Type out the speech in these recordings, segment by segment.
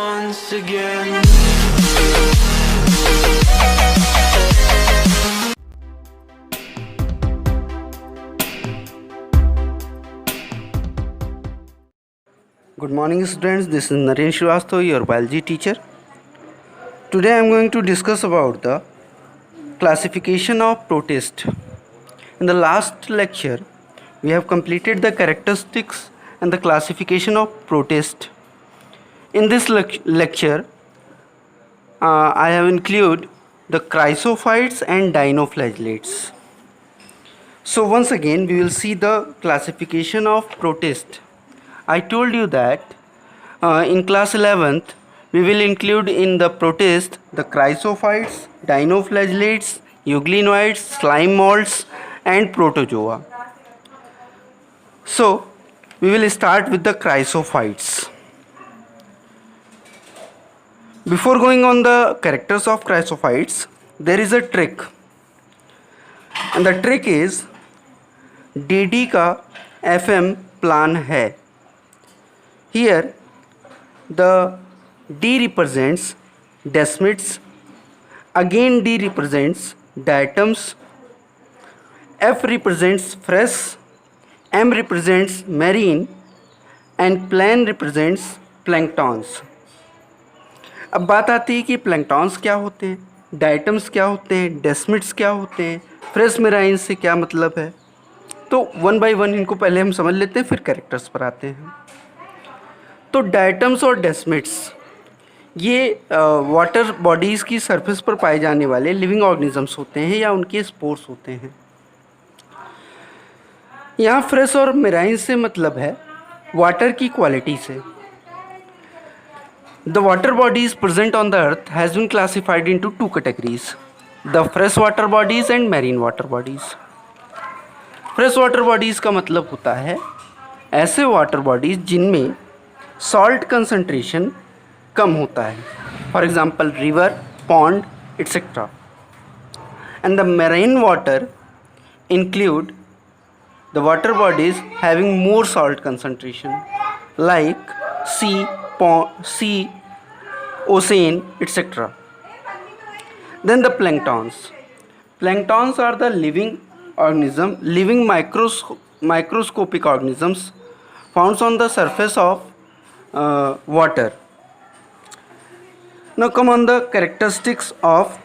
once again. Good morning students, this is Naren Srivastava, your biology teacher. Today I am going to discuss about the classification of protist. In the last lecture, we have completed the characteristics and the classification of protist. In this lecture, I have included the chrysophytes and dinoflagellates. So once again, we will see the classification of protist. I told you that in class 11th we will include in the protist the chrysophytes, dinoflagellates, euglenoids, slime molds and protozoa. So we will start with the chrysophytes. Before going on the characters of chrysophytes, there is a trick, and the trick is DD का FM plan है. Here the D represents desmids, again D represents diatoms, F represents fresh, M represents marine and plan represents planktons. अब बात आती है कि planktons क्या होते हैं, डाइटम्स क्या होते हैं, डेस्मिड्स क्या होते हैं, फ्रेश मेराइन से क्या मतलब है. तो वन बाय वन इनको पहले हम समझ लेते हैं, फिर कैरेक्टर्स पर आते हैं. तो डाइटम्स और डेस्मिड्स ये वाटर बॉडीज़ की सरफेस पर पाए जाने वाले लिविंग ऑर्गेनिजम्स होते हैं या उनके स्पोर्स होते हैं. यहाँ फ्रेश और मेराइन से मतलब है वाटर की क्वालिटी से. The water bodies present on the earth has been classified into two categories, the freshwater bodies and marine water bodies. Freshwater bodies का मतलब होता है ऐसे वाटर बॉडीज जिनमें सॉल्ट कंसंट्रेशन कम होता है, for example river, pond etcetera. And the marine water include the water bodies having more salt concentration like sea, ocean, etc. Then the planktons. Planktons are the living microscopic organisms found on the surface of water. Now come on the characteristics of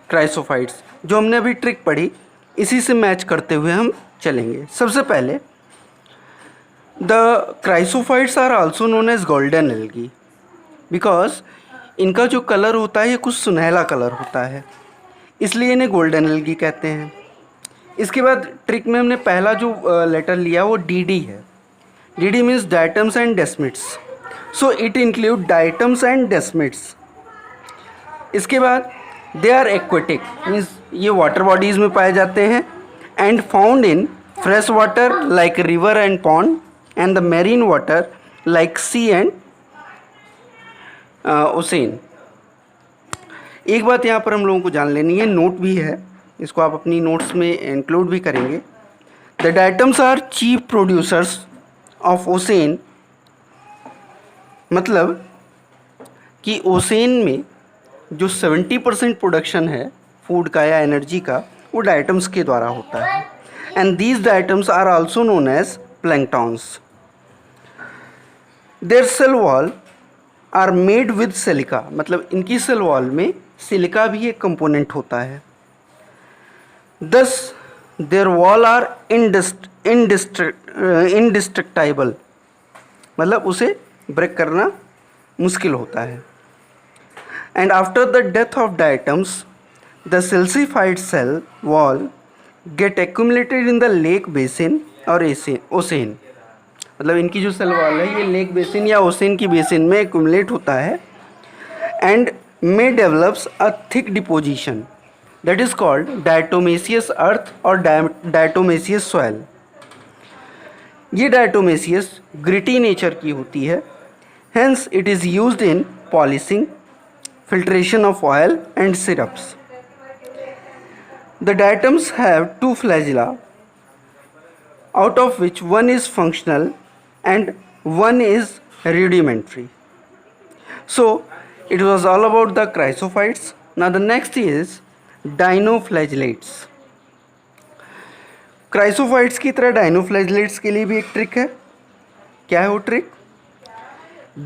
chrysophytes. जो हमने अभी trick पढ़ी इसी से match करते हुए हम चलेंगे. सबसे पहले the chrysophytes are also known as golden algae because इनका जो कलर होता है ये कुछ सुनहला कलर होता है, इसलिए इन्हें गोल्डन एल्गी कहते हैं. इसके बाद ट्रिक में हमने पहला जो लेटर लिया वो डी है. D means diatoms and desmids, so it include diatoms and desmids. इसके बाद दे आर एक्वेटिक मीन्स ये वाटर बॉडीज़ में पाए जाते हैं and found in fresh water like river and pond and the marine water like sea and ocean. एक बात यहाँ पर हम लोगों को जान लेनी है, नोट भी है, इसको आप अपनी नोट्स में इंक्लूड भी करेंगे. The diatoms are chief producers of ocean, मतलब कि ओसेन में जो 70% प्रोडक्शन है फूड का या एनर्जी का वो डाइटम्स के द्वारा होता है. And these diatoms are also known as planktons. Their cell wall are made with silica, मतलब इनकी सेल वॉल में सिलिका भी एक कंपोनेंट होता है. दस देयर वॉल आर इनडिस्ट्रक्टाइबल, मतलब उसे ब्रेक करना मुश्किल होता है. And after the death of diatoms the silicified cell wall get accumulated in the lake basin और ओसेन, मतलब इनकी जो सेल वॉल है ये लेक बेसिन या ओसेन की बेसिन में एक्यूमुलेट होता है and may develops a thick deposition that is called diatomaceous earth और डायटोमेसियस सॉइल. ये डायटोमेसियस ग्रिटी नेचर की होती है, hence it is used in polishing, filtration of oil and syrups. The diatoms have two flagella, out of which one is functional and one is rudimentary. So it was all about the chrysophytes. Now the next is dinoflagellates. Chrysophytes की तरह डाइनोफ्लैजलेट्स के लिए भी एक trick है. क्या है वो ट्रिक?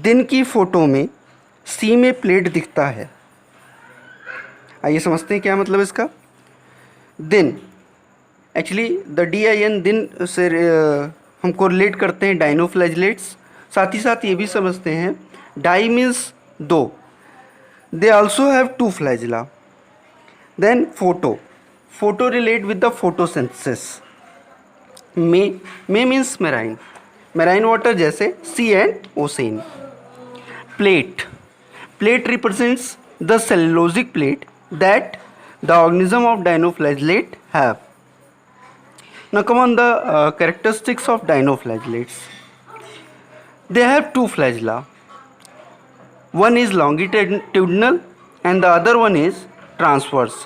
दिन की फोटो में सी में प्लेट दिखता है. आइए समझते हैं क्या मतलब इसका. दिन, एक्चुअली द DIN दिन से हम कोरिलेट करते हैं डाइनोफ्लैजलेट्स. साथ ही साथ ये भी समझते हैं डाई मीन्स दो. They also have 2 flagella. Then photo relate with the photosynthesis. May means marine water जैसे sea and ocean. Plate represents the cellulosic plate that the organism of dinoflagellate have. Now come on the characteristics of dinoflagellates. They have 2 flagella. One is longitudinal and the other one is transverse.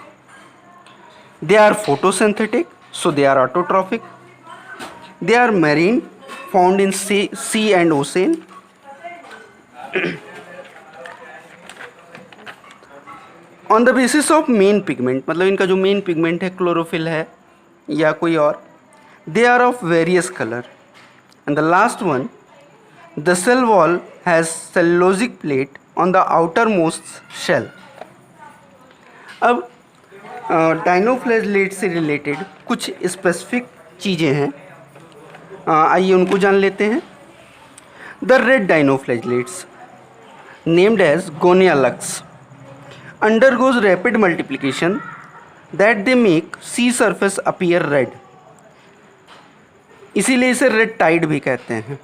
They are photosynthetic, so they are autotrophic. They are marine, found in sea and ocean. On the basis of main pigment, मतलब इनका जो main pigment है chlorophyll है या कोई और, they are of various color. And the last one, the cell wall has cellulosic plate on the outermost shell. अब डाइनोफ्लैजलेट से रिलेटेड कुछ स्पेसिफिक चीज़ें हैं, आइए उनको जान लेते हैं. The red dinoflagellates named as Gonyaulax undergoes rapid multiplication that they make sea surface appear red. इसीलिए इसे रेड टाइड भी कहते हैं.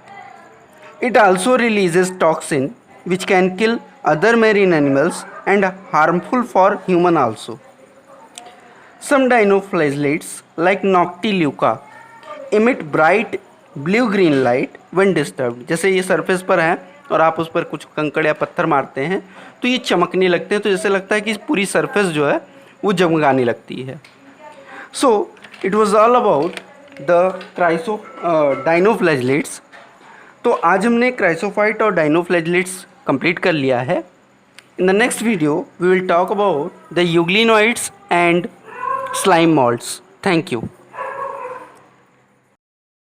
It also releases toxin which can kill other marine animals and harmful for human also. Some dinoflagellates like Noctiluca emit bright blue-green light when disturbed. जैसे ये surface पर है और आप उस पर कुछ कंकड़ या पत्थर मारते हैं तो ये चमकने लगते हैं, तो जैसे लगता है कि पूरी सरफेस जो है वो जगमगाने लगती है. So it was all about the dinoflagellates. तो आज हमने क्राइसोफाइट और डाइनोफ्लैजलेट्स कंप्लीट कर लिया है. In the next video we will talk about the euglenoids and slime moulds. Thank you.